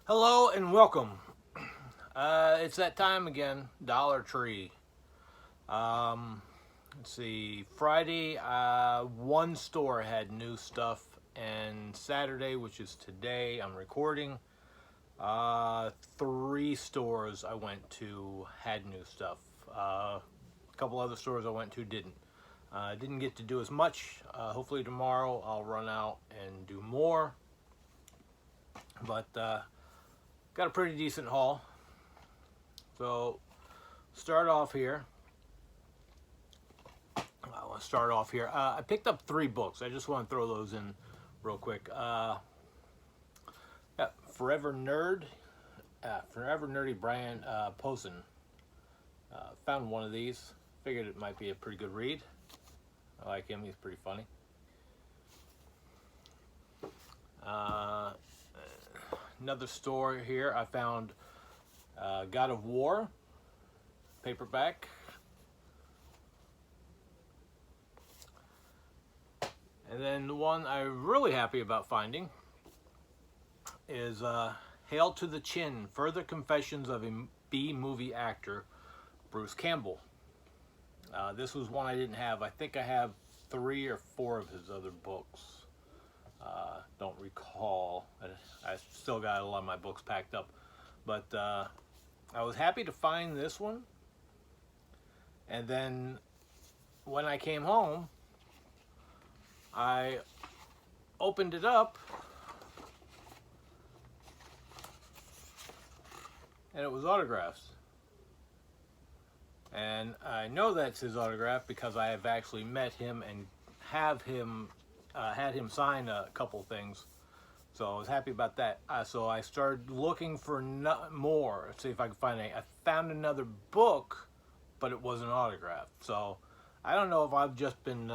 Hello and welcome. It's that time again, Dollar Tree. Let's see, Friday, one store had new stuff, and Saturday, which is today, I'm recording, three stores I went to had new stuff. A couple other stores I went to didn't. Didn't get to do as much. Hopefully tomorrow I'll run out and do more. But got a pretty decent haul. So start off here. I want to start off here. I picked up 3 books. I just want to throw those in real quick. Yeah, Forever Nerdy Brian Posen. Found one of these. Figured it might be a pretty good read. I like him. He's pretty funny. Another store here. I found God of War paperback. And then the one I'm really happy about finding is Hail to the Chin, Further Confessions of a B-Movie Actor, Bruce Campbell. This was one I didn't have. I think I have 3 or 4 of his other books. Don't recall. I still got a lot of my books packed up. But I was happy to find this one. And then when I came home, I opened it up, and it was autographs. And I know that's his autograph because I have actually met him and have him had him sign a couple things. So I was happy about that. So I started looking for more, see if I could find any. I found another book, but it wasn't autographed. So I don't know if I've just been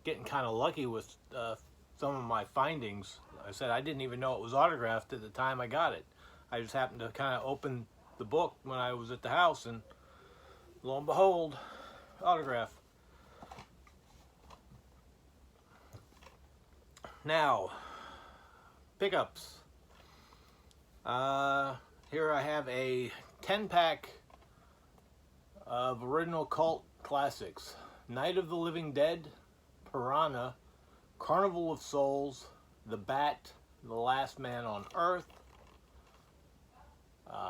getting kind of lucky with some of my findings. Like I said, I didn't even know it was autographed at the time I got it. I just happened to kind of open the book when I was at the house, and lo and behold, autograph. Now, pickups. Here I have a 10-pack of original cult classics. Night of the Living Dead, Piranha, Carnival of Souls, The Bat, The Last Man on Earth,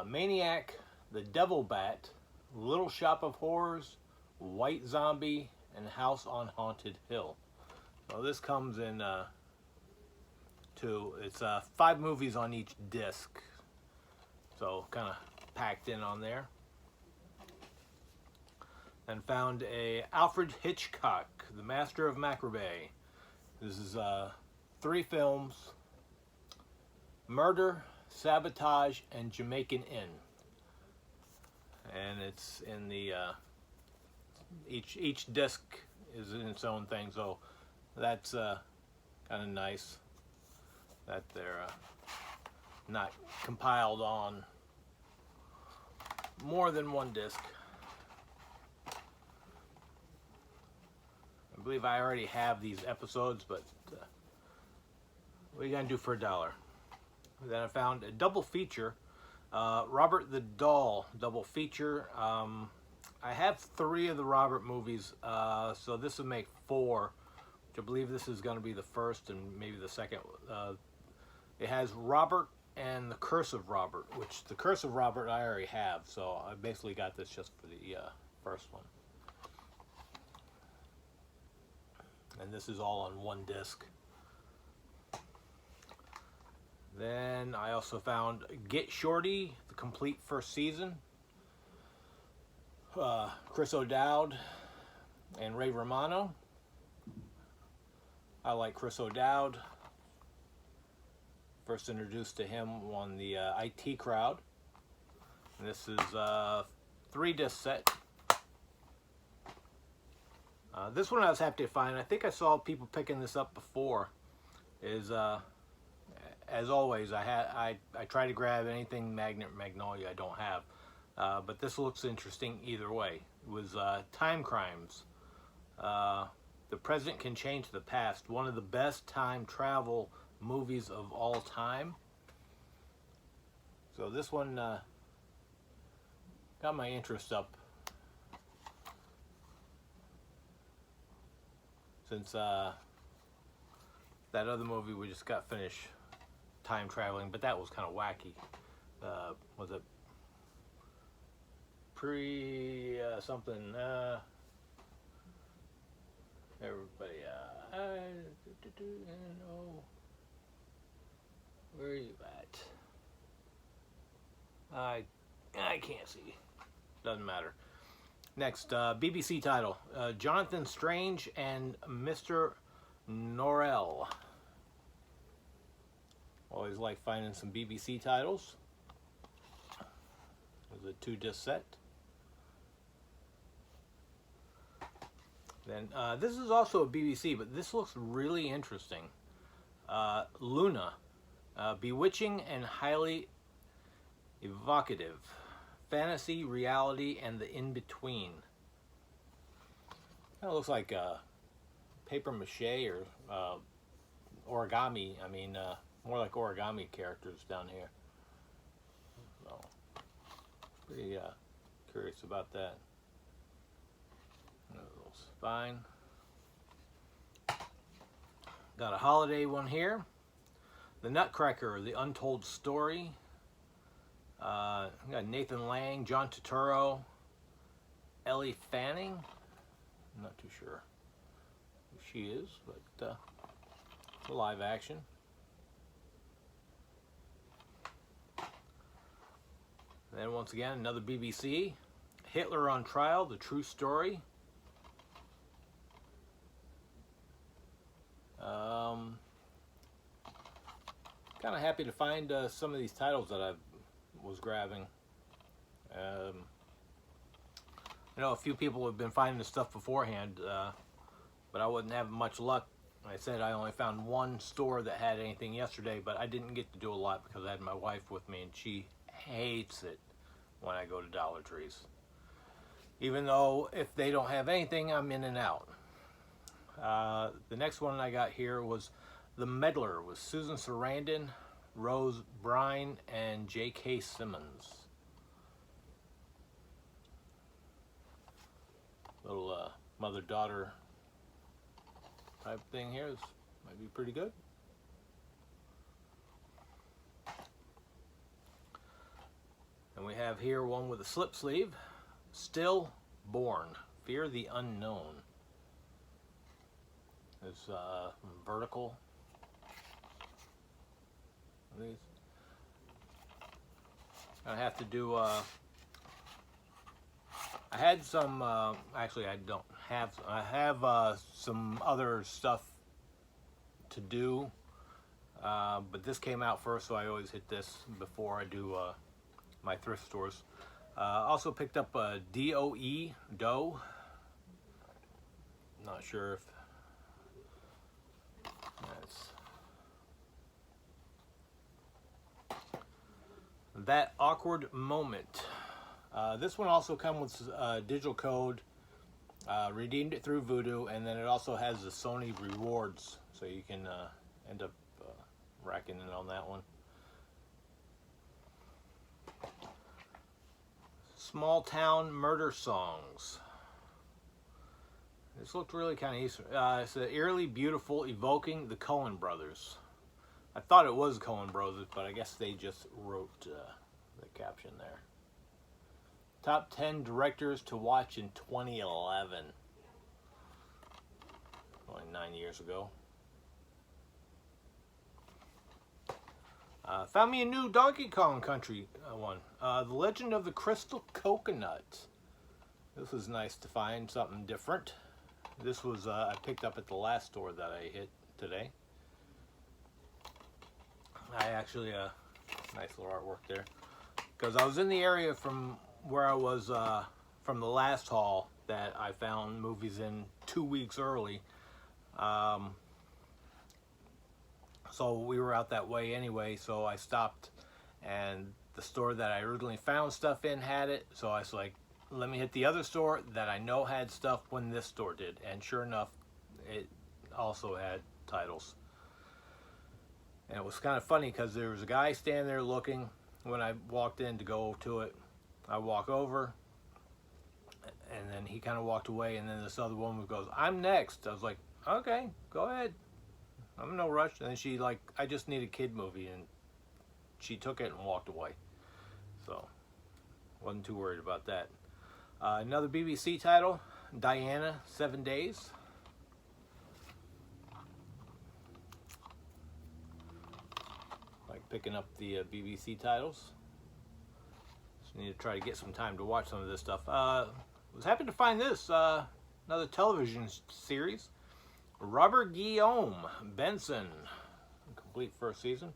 Maniac, The Devil Bat, Little Shop of Horrors, White Zombie, and House on Haunted Hill. So this comes in it's 5 movies on each disc, so kind of packed in on there. And found a Alfred Hitchcock, The Master of Macra. This is 3 films: Murder, Sabotage, and Jamaican Inn. And it's in the each disc is in its own thing, so that's kind of nice that they're not compiled on more than one disc. I believe I already have these episodes, but what are you gonna do for $1? Then I found a double feature, Robert the Doll double feature. I have 3 of the Robert movies, so this would make 4, which I believe this is going to be the first and maybe the second. It has Robert and The Curse of Robert, which The Curse of Robert I already have, so I basically got this just for the first one. And this is all on one disc. Then I also found Get Shorty, the complete first season. Chris O'Dowd and Ray Romano. I like Chris O'Dowd. First introduced to him on the IT Crowd. And this is a 3-disc set. This one I was happy to find. I think I saw people picking this up before. As always, I try to grab anything Magnolia I don't have. But this looks interesting either way. It was Time Crimes. The Present Can Change the Past. One of the best time travel movies of all time. So this one got my interest up. Since that other movie we just got finished, time traveling, but that was kind of wacky. Was it pre something? Everybody, where are you at? I can't see. Doesn't matter. Next, BBC title, Jonathan Strange and Mr. Norrell. Always like finding some BBC titles. There's a 2-disc set. Then this is also a BBC, but this looks really interesting. Luna, bewitching and highly evocative. Fantasy, reality, and the in-between. Kind of looks like paper mache or origami. I mean, more like origami characters down here. So, pretty curious about that. A little spine. Got a holiday one here. The Nutcracker, the Untold Story. Got Nathan Lang, John Turturro, Ellie Fanning. I'm not too sure who she is, but it's a live action. And then once again, another BBC. Hitler on Trial, the true story. Kind of happy to find some of these titles that I was grabbing. I know a few people have been finding this stuff beforehand, but I wasn't having much luck. Like I said, I only found one store that had anything yesterday, but I didn't get to do a lot because I had my wife with me, and she hates it when I go to Dollar Trees. Even though if they don't have anything, I'm in and out. The next one I got here was The Meddler with Susan Sarandon, Rose Byrne, and J.K. Simmons. Little mother-daughter type thing here. This might be pretty good. And we have here one with a slip sleeve. Still Born, Fear the Unknown. It's vertical. These I have to do. I had some. Actually, I don't have. I have some other stuff to do, but this came out first, so I always hit this before I do my thrift stores. Also picked up a DOE dough. Not sure if that's That Awkward Moment. This one also comes with digital code. Redeemed it through Voodoo, and then it also has the Sony rewards, so you can end up racking in on that one. Small Town Murder Songs. This looked really kind of Eastern. It's eerily beautiful, evoking the Coen brothers. I thought it was Coen brothers, but I guess they just wrote the caption there. Top 10 directors to watch in 2011. Only 9 years ago. Found me a new Donkey Kong Country one. The Legend of the Crystal Coconut. This was nice to find something different. This was I picked up at the last store that I hit today. I actually nice little artwork there, because I was in the area from where I was from the last haul that I found movies in 2 weeks early. So we were out that way anyway, so I stopped, and the store that I originally found stuff in had it, so I was like, let me hit the other store that I know had stuff when this store did, and sure enough, it also had titles. And it was kind of funny because there was a guy standing there looking, when I walked in to go to it, I walk over, and then he kind of walked away, and then this other woman goes, "I'm next." I was like, "Okay, go ahead. I'm in no rush." And then she like, "I just need a kid movie," and she took it and walked away. So, wasn't too worried about that. Another BBC title, Diana, 7 Days. Like picking up the BBC titles. Just need to try to get some time to watch some of this stuff. Was happy to find this, another television series. Robert Guillaume Benson, complete first season.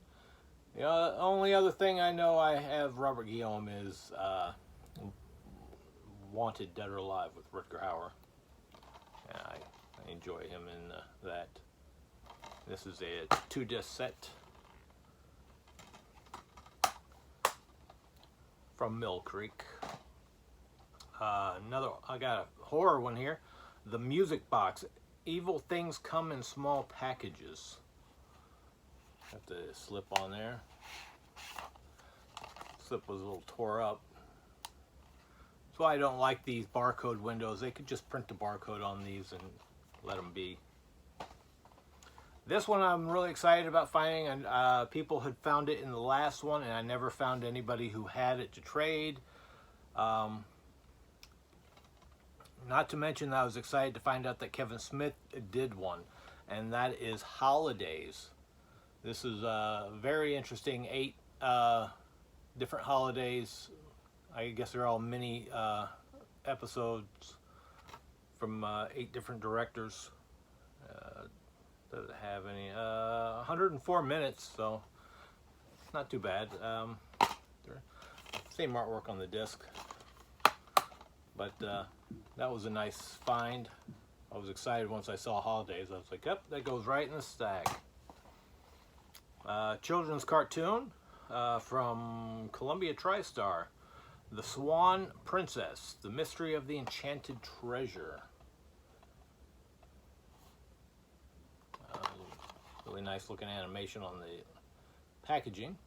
The only other thing I know I have Robert Guillaume is Wanted Dead or Alive with Rutger Hauer. Yeah, I enjoy him in that. This is a 2-disc set from Mill Creek. I got a horror one here. The Music Box. Evil Things Come in Small Packages. Have to slip on there. Slip was a little tore up. That's why I don't like these barcode windows. They could just print the barcode on these and let them be. This one I'm really excited about finding, and people had found it in the last one, and I never found anybody who had it to trade. Not to mention that I was excited to find out that Kevin Smith did one, and that is Holidays. This is very interesting. 8 different holidays. I guess they're all mini episodes from 8 different directors. Doesn't have any. 104 minutes, so not too bad. Same artwork on the disc, but that was a nice find. I was excited once I saw Holidays. I was like, yep, that goes right in the stack. Children's cartoon from Columbia TriStar. The Swan Princess, The Mystery of the Enchanted Treasure. Really nice looking animation on the packaging.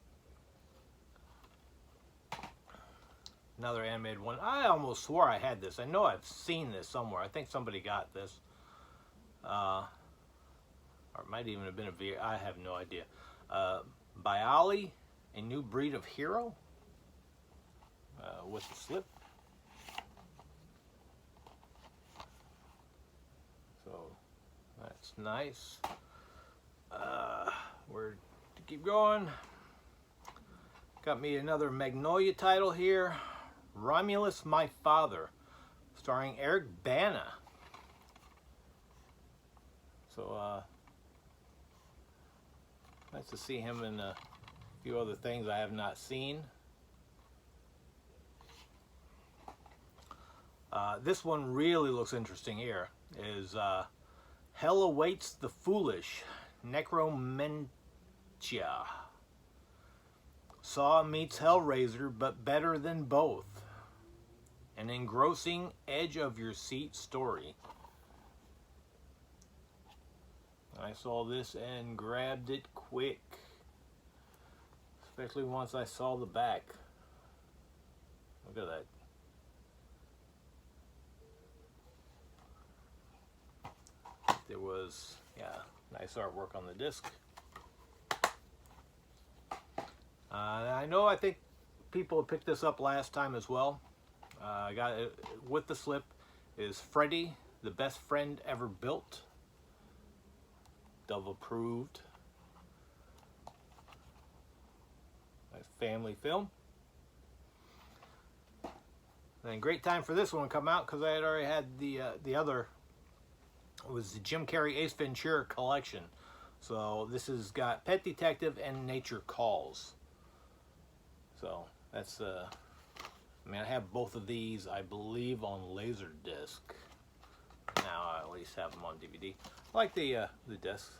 Another animated one. I almost swore I had this. I know I've seen this somewhere. I think somebody got this. Or it might even have been a VR. I have no idea. Bialy, A New Breed of Hero. With the slip. So that's nice. Where to keep going? Got me another Magnolia title here. Romulus, My Father, starring Eric Bana. So nice to see him in a few other things I have not seen. This one really looks interesting here. Is Hell Awaits the Foolish, Necromentia. Saw meets Hellraiser, but better than both. An engrossing, edge-of-your-seat story. I saw this and grabbed it quick. Especially once I saw the back. Look at that. There was, yeah, nice artwork on the disc. I think people picked this up last time as well. I got it with the slip. Is Freddy, the Best Friend Ever Built. Dove approved. Nice family film. And great time for this one to come out because I had already had the other. It was the Jim Carrey Ace Ventura collection. So this has got Pet Detective and Nature Calls. So that's I mean, I have both of these, I believe, on Laserdisc. Now I at least have them on DVD. I like the discs.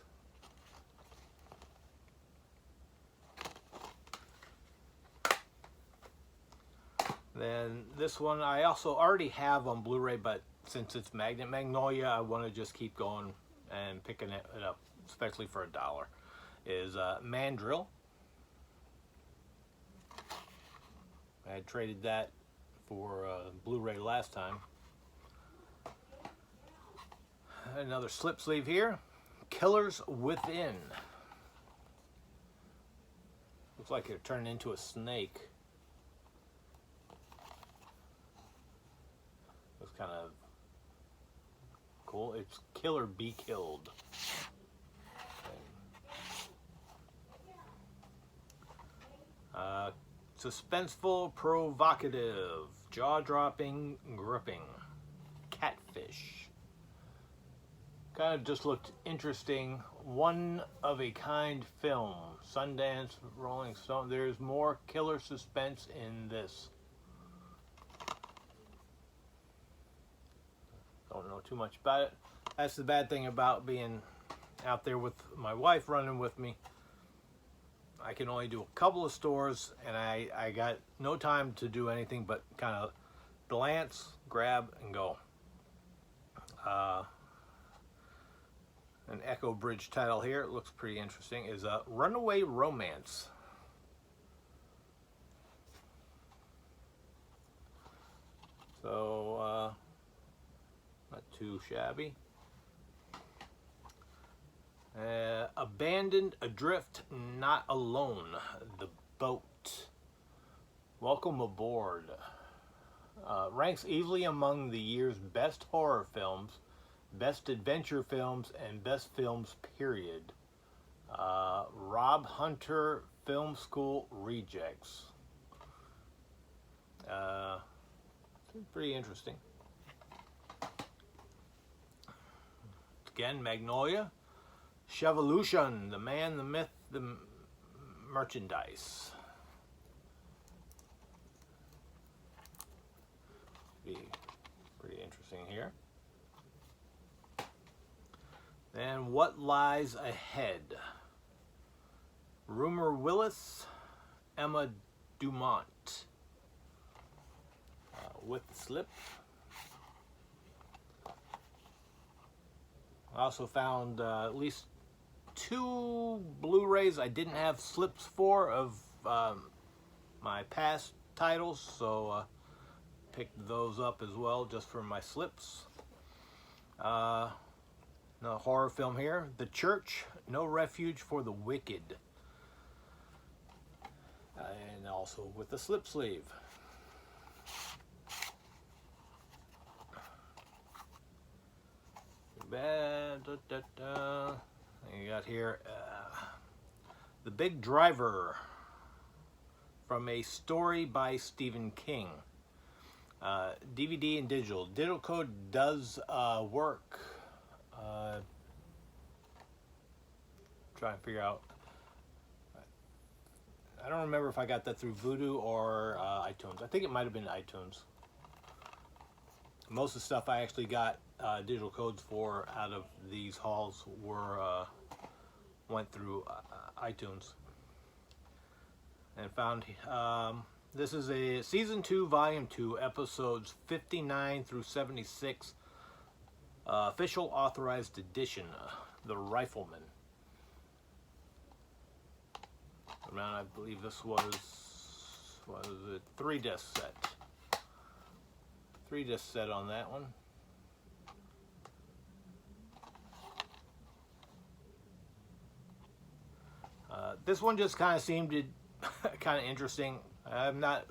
Then this one I also already have on Blu-ray, but since it's Magnolia, I want to just keep going and picking it up, especially for $1. Is Mandrill. I had traded that for Blu-ray last time. Another slip sleeve here. Killers Within. Looks like it turned into a snake. Looks kind of cool. It's Killer Be Killed. Suspenseful, provocative, jaw-dropping, gripping. Catfish. Kind of just looked interesting. One of a kind film. Sundance, Rolling Stone. There's more killer suspense in this. Don't know too much about it. That's the bad thing about being out there with my wife running with me. I can only do a couple of stores, and I got no time to do anything but kind of glance, grab, and go. An Echo Bridge title here, it looks pretty interesting, is Runaway Romance. So, not too shabby. Abandoned, Adrift, Not Alone, The Boat. Welcome Aboard. Ranks easily among the year's best horror films, best adventure films, and best films, period. Rob Hunter Film School Rejects. Pretty interesting. Again, Magnolia. Chevolution, The Man, the Myth, the Merchandise. Be pretty interesting here. And What Lies Ahead. Rumor Willis, Emma Dumont. With the slip. I also found at least 2 Blu-rays I didn't have slips for of my past titles, so picked those up as well just for my slips. Another horror film here, The Church, No Refuge for the Wicked, and also with the slip sleeve. Bad. You got here The Big Driver, from A Story by Stephen King. DVD and digital. Digital code does work. Trying to figure out. I don't remember if I got that through Vudu or iTunes. I think it might have been iTunes. Most of the stuff I actually got digital codes for out of these hauls went through iTunes. And found this is a season 2 volume 2 episodes 59 through 76 official authorized edition, The Rifleman. Around, I believe this was a 3-disc set. 3-disc set on that one. This one just kind of seemed kind of interesting. I'm not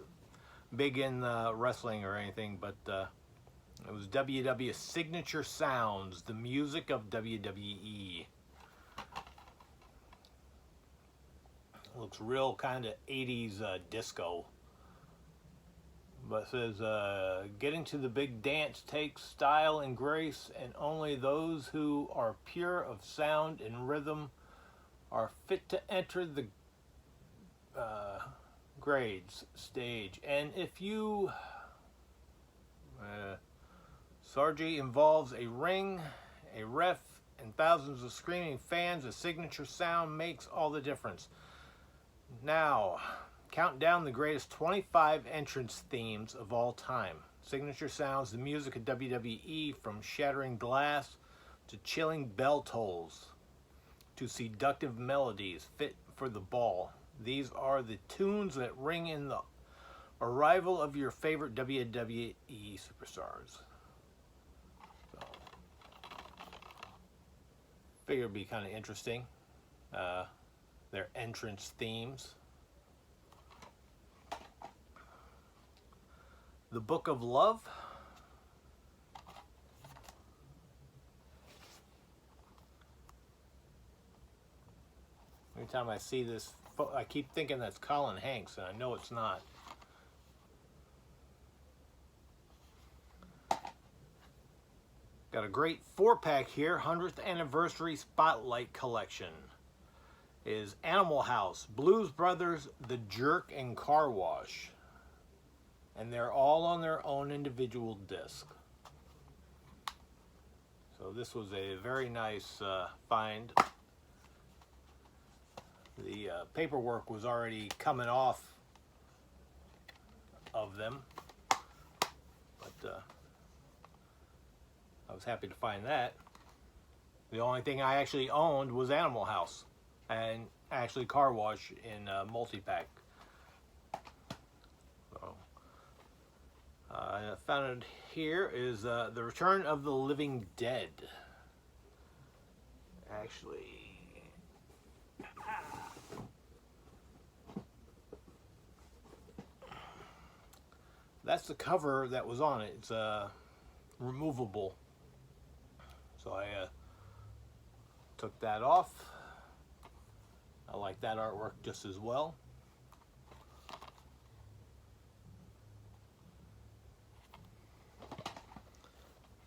big in wrestling or anything, but it was WWE's Signature Sounds, the music of WWE. Looks real kind of 80s disco. But it says, getting to the big dance takes style and grace, and only those who are pure of sound and rhythm are fit to enter the grades stage. And if you Sargi involves a ring, a ref, and thousands of screaming fans, a signature sound makes all the difference. Now, count down the greatest 25 entrance themes of all time. Signature sounds, the music of WWE, from shattering glass to chilling bell tolls to seductive melodies fit for the ball. These are the tunes that ring in the Arrival of your favorite WWE superstars. So, figure it'd be kind of interesting. Their entrance themes. The Book of Love. Anytime I see this, I keep thinking that's Colin Hanks, and I know it's not. Got a great 4-pack here, 100th Anniversary Spotlight Collection. Is Animal House, Blues Brothers, The Jerk, and Car Wash. And they're all on their own individual disc. So this was a very nice find. The paperwork was already coming off of them, but I was happy to find that. The only thing I actually owned was Animal House and actually Car Wash in multi-pack. So, I found it here is The Return of the Living Dead. Actually, that's the cover that was on it. It's removable. So I took that off. I like that artwork just as well.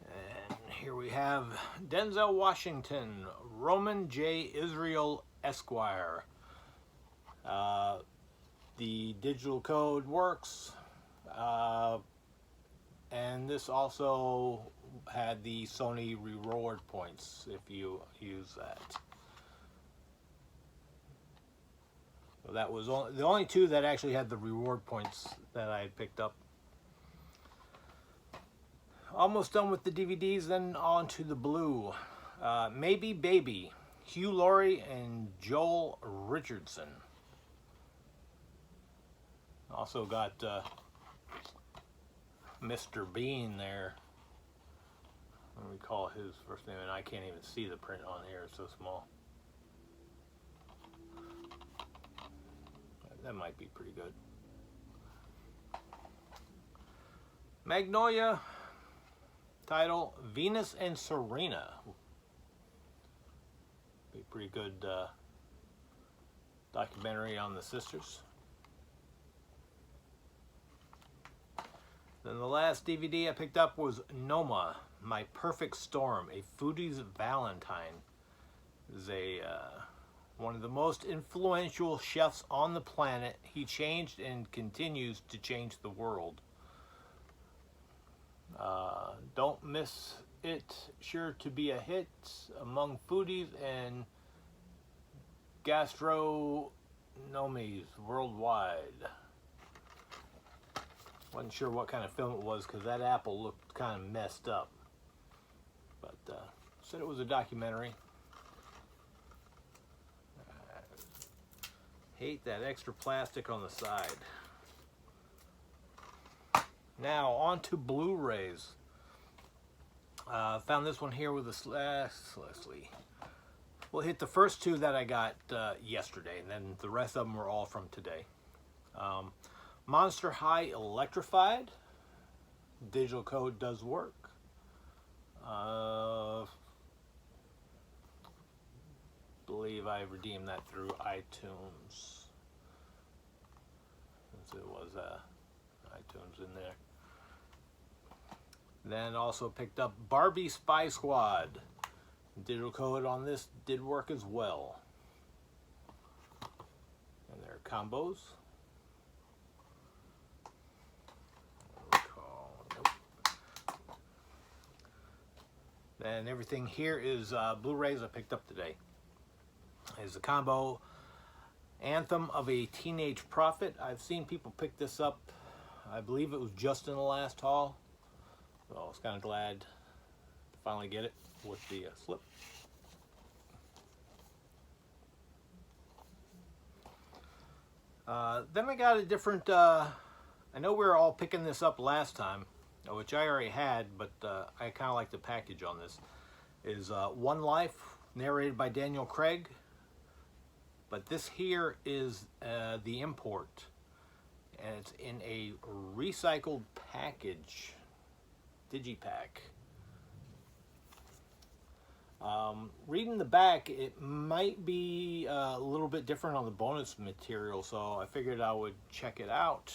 And here we have Denzel Washington, Roman J. Israel Esquire. The digital code works. And this also had the Sony reward points if you use that. So that was the only two that actually had the reward points that I had picked up. Almost done with the DVDs, then on to the blue. Maybe Baby, Hugh Laurie and Joel Richardson. Also got Mr. Bean there. Let me call his first name, and I can't even see the print on here, it's so small. That might be pretty good. Magnolia, title Venus and Serena. Be a pretty good documentary on the sisters. Then the last DVD I picked up was Noma, My Perfect Storm, a foodie's Valentine. This is one of the most influential chefs on the planet. He changed and continues to change the world. Don't miss it. Sure to be a hit among foodies and gastronomies worldwide. Wasn't sure what kind of film it was because that apple looked kind of messed up. But said it was a documentary. Hate that extra plastic on the side. Now on to Blu-rays. Found this one here with a Leslie. We'll hit the first two that I got yesterday, and then the rest of them were all from today. Monster High Electrified. Digital code does work. Believe I redeemed that through iTunes. Since it was iTunes in there. Then also picked up Barbie Spy Squad. Digital code on this did work as well. And there are combos. And everything here is Blu-rays I picked up today. Is a combo Anthem of a Teenage Prophet. I've seen people pick this up. I believe it was just in the last haul. So I was kind of glad to finally get it with the slip. Then I got a different I know we were all picking this up last time, which I already had, but I kind of like the package on this. Is One Life, narrated by Daniel Craig. But this here is the import, and it's in a recycled package, digipack. Reading the back, it might be a little bit different on the bonus material, so I figured I would check it out.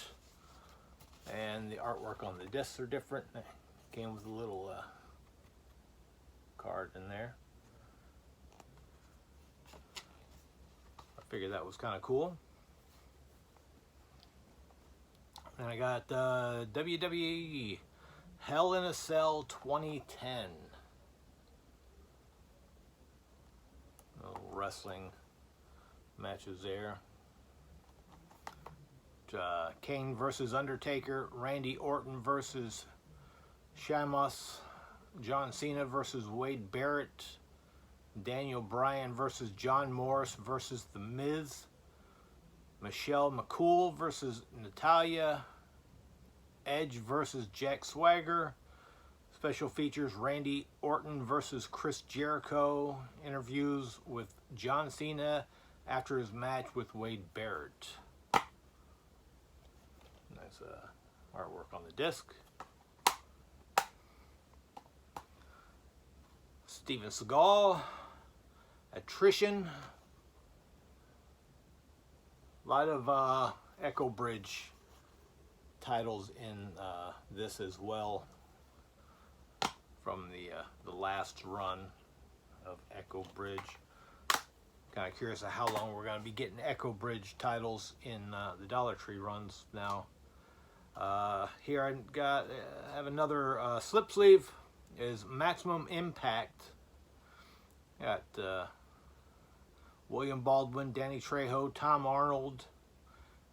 And the artwork on the discs are different. It came with a little card in there. I figured that was kind of cool. And I got WWE Hell in a Cell 2010. Little wrestling matches there. Kane versus Undertaker, Randy Orton versus Sheamus, John Cena versus Wade Barrett, Daniel Bryan versus John Morris versus The Miz, Michelle McCool versus Natalya, Edge versus Jack Swagger, special features Randy Orton versus Chris Jericho, interviews with John Cena after his match with Wade Barrett. Nice artwork on the disc. Steven Seagal, Attrition. A lot of Echo Bridge titles in this as well, from the last run of Echo Bridge. Kind of curious of how long we're going to be getting Echo Bridge titles in the Dollar Tree runs now. Here I have another slip sleeve. Is Maximum Impact. Got William Baldwin, Danny Trejo, Tom Arnold,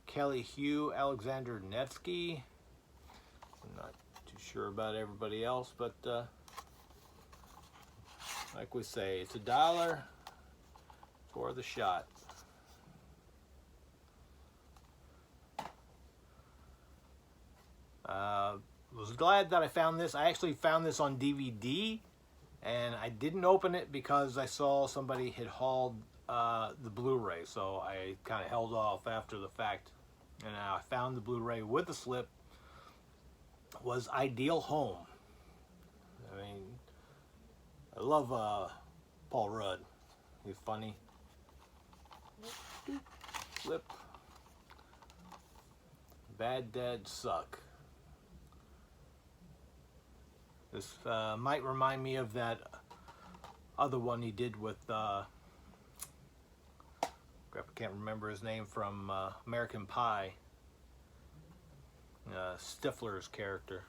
Kelly Hu, Alexander Nevsky. I'm not too sure about everybody else, but like we say, it's $1 for the shot. Was glad that I found this. I actually found this on DVD, and I didn't open it because I saw somebody had hauled the Blu-ray, so I kind of held off after the fact. And I found the Blu-ray with the slip. Was Ideal Home. I mean, I love Paul Rudd. He's funny. Slip. Bad Dads Suck. This might remind me of that other one he did with, crap, I can't remember his name, from American Pie. Stifler's character.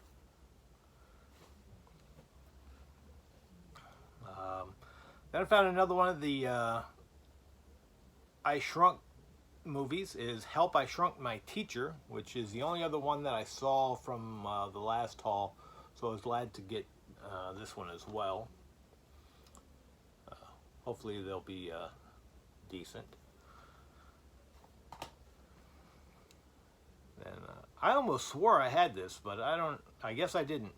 Then I found another one of the I Shrunk movies. Is Help, I Shrunk My Teacher, which is the only other one that I saw from the last haul. So I was glad to get this one as well. Hopefully they'll be decent. And I almost swore I had this, but I guess I didn't.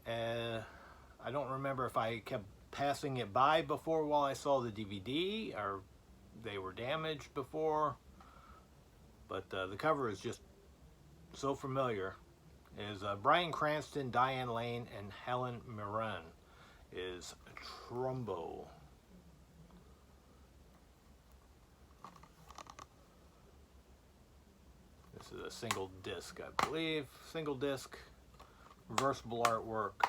I don't remember if I kept passing it by before while I saw the DVD, or they were damaged before. But the cover is just so familiar. Is Bryan Cranston, Diane Lane, and Helen Mirren. Is Trumbo. This is a single disc, I believe. Single disc, reversible artwork.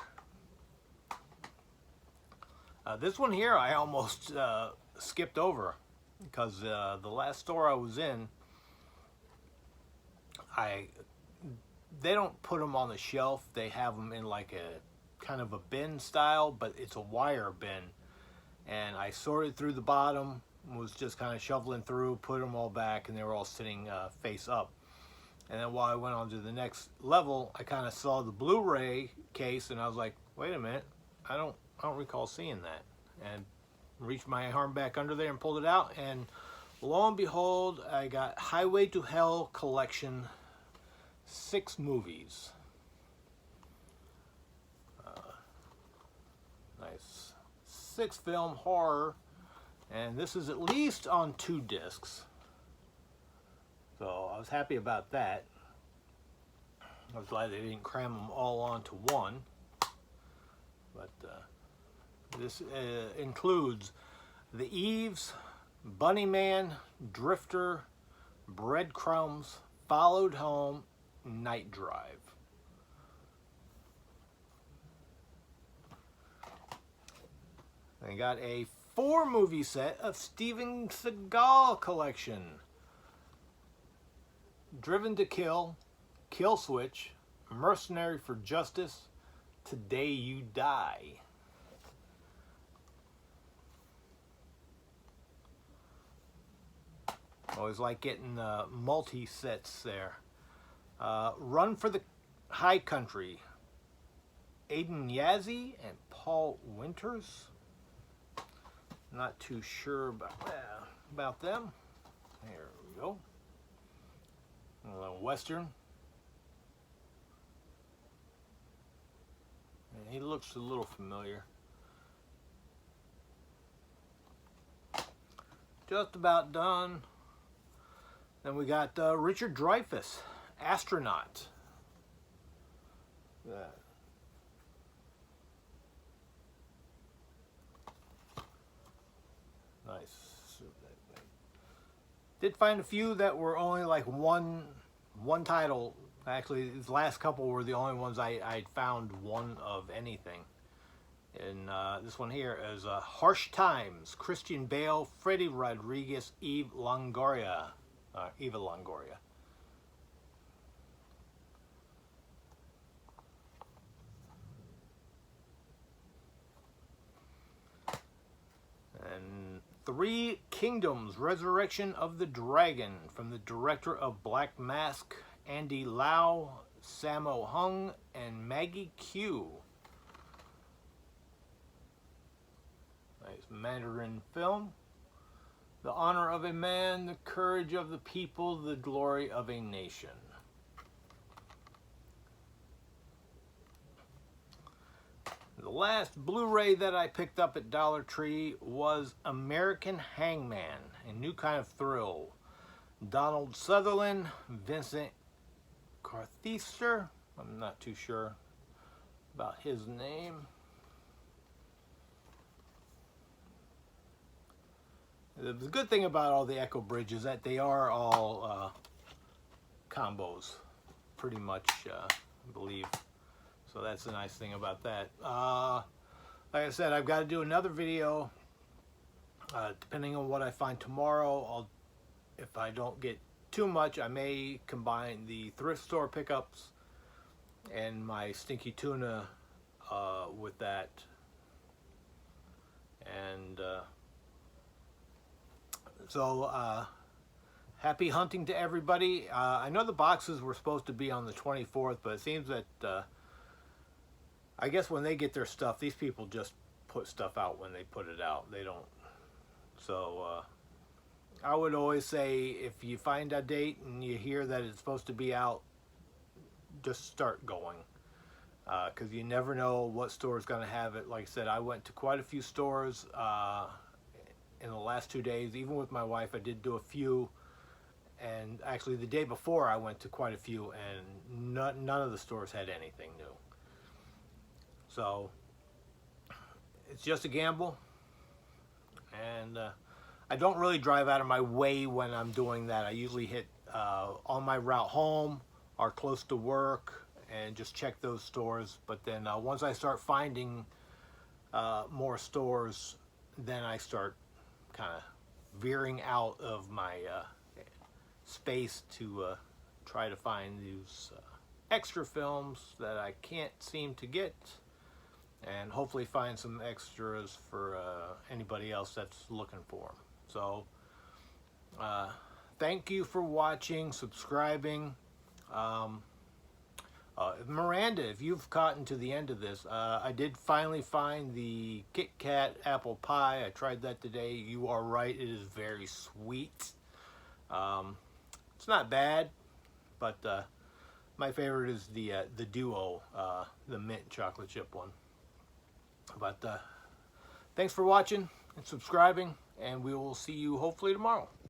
This one here I almost skipped over because the last store I was in, they don't put them on the shelf. They have them in like a kind of a bin style, but it's a wire bin. And I sorted through the bottom, was just kind of shoveling through, put them all back, and they were all sitting face up. And then while I went on to the next level, I kind of saw the Blu-ray case, and I was like, wait a minute, I don't recall seeing that. And reached my arm back under there and pulled it out, and lo and behold, I got Highway to Hell Collection 6 movies. Nice 6-film horror, and this is at least on 2 discs. So I was happy about that. I was glad they didn't cram them all onto one. But this includes The Eves, Bunnyman, Drifter, Breadcrumbs, Followed Home, Night Drive. They got a 4-movie set of Steven Seagal collection. Driven to Kill, Kill Switch, Mercenary for Justice, Today You Die. Always like getting multi-sets there. Run for the High Country, Aiden Yazzie and Paul Winters. Not too sure about them. There we go. A little Western. And he looks a little familiar. Just about done. Then we got Richard Dreyfuss, Astronaut. Nice. Did find a few that were only like one title. Actually, these last couple were the only ones I found one of anything. And this one here is Harsh Times, Christian Bale, Freddie Rodriguez, Eva Longoria. And Three Kingdoms, Resurrection of the Dragon, from the director of Black Mask, Andy Lau, Sammo Hung, and Maggie Q. Nice Mandarin film. The honor of a man, the courage of the people, the glory of a nation. The last Blu-ray that I picked up at Dollar Tree was American Hangman, a new kind of thrill. Donald Sutherland, Vincent Carthister, I'm not too sure about his name. The good thing about all the Echo Bridge is that they are all combos, pretty much, I believe. So that's the nice thing about that. Like I said, I've got to do another video. Depending on what I find tomorrow, if I don't get too much, I may combine the thrift store pickups and my stinky tuna with that. And so happy hunting to everybody. I know the boxes were supposed to be on the 24th, but it seems that I guess when they get their stuff, these people just put stuff out when they put it out. They don't. So I would always say, if you find a date and you hear that it's supposed to be out, just start going, because you never know what store is going to have it. Like I said, I went to quite a few stores in the last 2 days. Even with my wife, I did do a few, and actually the day before I went to quite a few, and none of the stores had anything new. So it's just a gamble, and I don't really drive out of my way when I'm doing that. I usually hit on my route home or close to work and just check those stores. But then once I start finding more stores, then I start kind of veering out of my space to try to find these extra films that I can't seem to get, and hopefully find some extras for anybody else that's looking for them. So thank you for watching, subscribing. Miranda, if you've gotten to the end of this, I did finally find the Kit Kat apple pie. I tried that today. You are right, it is very sweet. It's not bad, but My favorite is the Duo, the mint chocolate chip one. But thanks for watching and subscribing, and we will see you hopefully tomorrow.